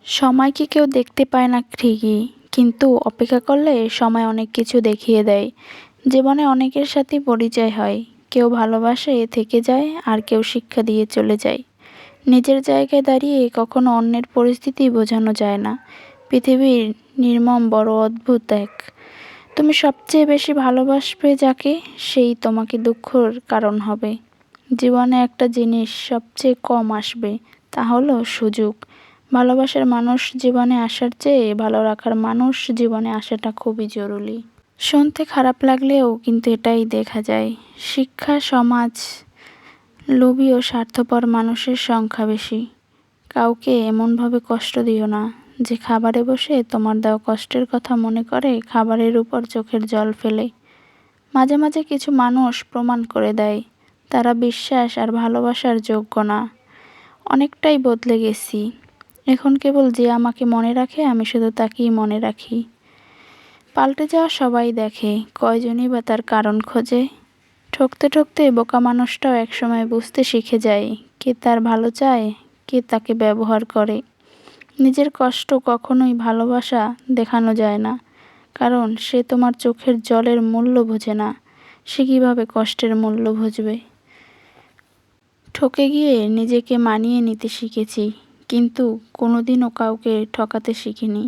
সময়কে কেউ দেখতে পায় না ঠিকই, কিন্তু অপেক্ষা করলে সময় অনেক কিছু দেখিয়ে দেয়। জীবনে অনেকের সাথে পরিচয় হয়, কেউ ভালোবাসে থেকে যায় আর কেউ শিক্ষা দিয়ে চলে যায়। নিজের জায়গায় দাঁড়িয়ে কখনো অন্যের পরিস্থিতি বোঝানো যায় না। পৃথিবীর নির্মম বড় অদ্ভুত এক। তুমি সবচেয়ে বেশি ভালোবাসবে যাকে, সেই তোমাকে দুঃখের কারণ হবে। জীবনে একটা জিনিস সবচেয়ে কম আসবে, তা হলো সুযোগ। ভালোবাসার মানুষ জীবনে আসার চেয়ে ভালো রাখার মানুষ জীবনে আসাটা খুবই জরুরি। শুনতে খারাপ লাগলেও কিন্তু এটাই দেখা যায়। শিক্ষা সমাজ লোভী ও স্বার্থপর মানুষের সংখ্যা বেশি। কাউকে এমনভাবে কষ্ট দিও না যে খাবারে বসে তোমার দেওয়া কষ্টের কথা মনে করে খাবারের উপর চোখের জল ফেলে। মাঝে মাঝে কিছু মানুষ প্রমাণ করে দেয় তারা বিশ্বাস আর ভালোবাসার যোগ্য না। অনেকটাই বদলে গেছি। এখন কেবল যে আমাকে মনে রাখে আমি শুধু তাকেই মনে রাখি। পাল্টে যাওয়া সবাই দেখে, কয়জনই বা তার কারণ খোঁজে। ঠকতে ঠকতে বোকা মানুষটাও একসময় বুঝতে শিখে যায় কে তার ভালো চায়, কে তাকে ব্যবহার করে। নিজের কষ্ট কখনোই ভালোবাসা দেখানো যায় না, কারণ সে তোমার চোখের জলের মূল্য বোঝে না। সে কীভাবে কষ্টের মূল্য বুঝবে? ঠকে গিয়ে নিজেকে মানিয়ে নিতে শিখেছি, কিন্তু কোনোদিনও কাউকে ঠকাতে শিখিনি।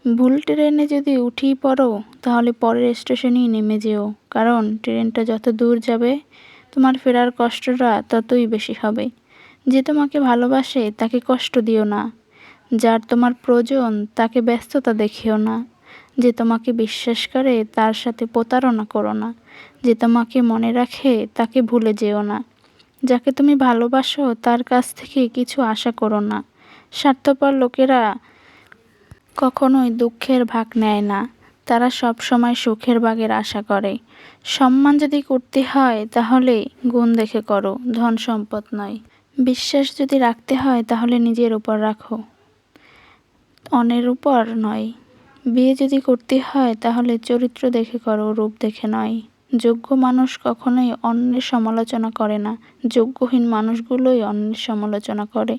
ভুল ট্রেনে যদি উঠেই পড়ো তাহলে পরের স্টেশনেই নেমে যেও, কারণ ট্রেনটা যত দূর যাবে তোমার ফেরার কষ্টটা ততই বেশি হবে। যে তোমাকে ভালোবাসে তাকে কষ্ট দিও না। যার তোমার প্রয়োজন তাকে ব্যস্ততা দেখিও না। যে তোমাকে বিশ্বাস করে তার সাথে প্রতারণা করো না। যে তোমাকে মনে রাখে তাকে ভুলে যেও না। যাকে তুমি ভালোবাসো তার কাছ থেকে কিছু আশা করো না। স্বার্থপর লোকেরা কখনোই দুঃখের ভাগ নেয় না, তারা সব সময় সুখের ভাগের আশা করে। সম্মান যদি করতে হয় তাহলে গুণ দেখে করো, ধন সম্পদ নয়। বিশ্বাস যদি রাখতে হয় তাহলে নিজের উপর রাখো, অন্যের উপর নয়। বিয়ে যদি করতে হয় তাহলে চরিত্র দেখে করো, রূপ দেখে নয়। যোগ্য মানুষ কখনোই অন্যের সমালোচনা করে না, যোগ্যহীন মানুষগুলোই অন্যের সমালোচনা করে।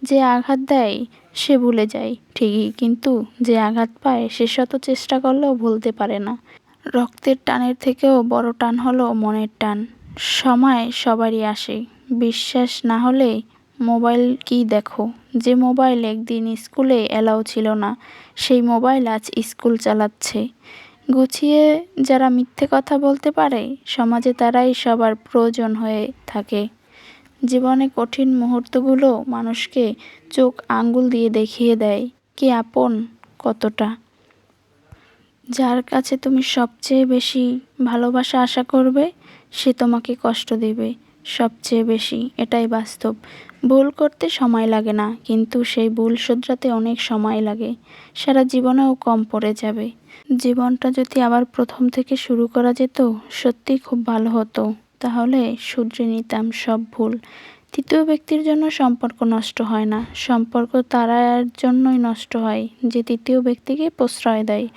যে আঘাত দেয় সে ভুলে যায় ঠিকই, কিন্তু যে আঘাত পায় সে শত চেষ্টা করলেও ভুলতে পারে না। রক্তের টানের থেকেও বড় টান হলো মনের টান। সময় সবারই আসে, বিশ্বাস না হলে মোবাইল কি দেখো। যে মোবাইল একদিন স্কুলে এলাও ছিল না, সেই মোবাইল আজ স্কুল চালাচ্ছে। গুছিয়ে যারা মিথ্যে কথা বলতে পারে সমাজে তারাই সবার প্রয়োজন হয়ে থাকে। জীবনে কঠিন মুহূর্তগুলো মানুষকে চোখ আঙ্গুল দিয়ে দেখিয়ে দেয় কে আপন কতটা। যার কাছে তুমি সবচেয়ে বেশি ভালোবাসা আশা করবে সে তোমাকে কষ্ট দেবে সবচেয়ে বেশি, এটাই বাস্তব। ভুল করতে সময় লাগে না, কিন্তু সেই ভুল শুধরাতে অনেক সময় লাগে। সারা জীবনেও কম পড়ে যাবে। জীবনটা যদি আবার প্রথম থেকে শুরু করা যেত সত্যিই খুব ভালো হতো। তাহলে শুধরে নিতাম সব ভুল। তৃতীয় ব্যক্তির জন্য সম্পর্ক নষ্ট হয় না, সম্পর্ক তারার জন্যই নষ্ট হয় যে তৃতীয় ব্যক্তিকে প্রশ্রয় দেয়।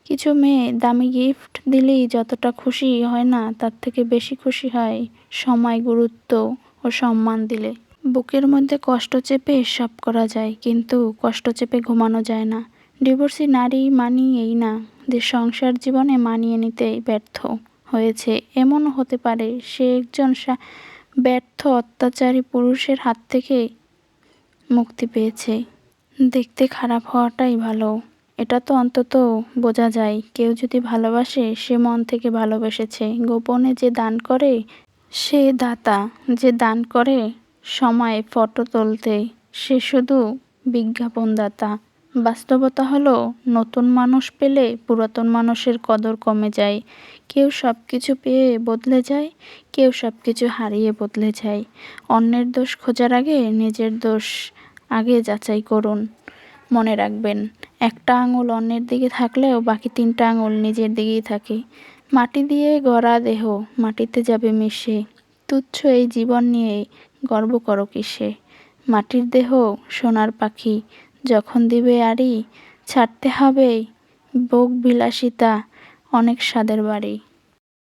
কিছু মেয়ে দামি গিফট দিলেই যতটা খুশি হয় না তার থেকে বেশি খুশি হয় সময়, গুরুত্ব ও সম্মান দিলে। বুকের মধ্যে কষ্ট চেপে সব করা যায়, কিন্তু কষ্ট চেপে ঘুমানো যায় না। ডিভোর্সি নারী মানি এই না যে সংসার জীবনে মানিয়ে নিতে ব্যর্থ হয়েছে, এমনও হতে পারে সে একজন ব্যর্থ অত্যাচারী পুরুষের হাত থেকে মুক্তি পেয়েছে। দেখতে খারাপ হওয়াটাই ভালো, এটা তো অন্তত বোঝা যায়। কেউ যদি ভালোবাসে সে মন থেকে ভালোবেসেছে। গোপনে যে দান করে সে দাতা, যে দান করে সময় ফটো তুলতে সে শুধু বিজ্ঞাপনদাতা। বাস্তবতা হলো নতুন মানুষ পেলে পুরাতন মানুষের কদর কমে যায়। কেউ সব কিছু পেয়ে বদলে যায়, কেউ সব কিছু হারিয়ে বদলে যায়। অন্যের দোষ খোঁজার আগে নিজের দোষ আগে যাচাই করুন। মনে রাখবেন, একটা আঙুল অন্যের দিকে থাকলেও বাকি তিনটা আঙুল নিজের দিকেই থাকে। মাটি দিয়ে গড়া দেহ মাটিতে যাবে মিশে। তুচ্ছ এই জীবন নিয়ে গর্ব করো কিসে। মাটির দেহ সোনার পাখি, যখন দিবে আড়ি ছাড়তে হবে ভোগ বিলাসিতা অনেক স্বাদের বাড়ি।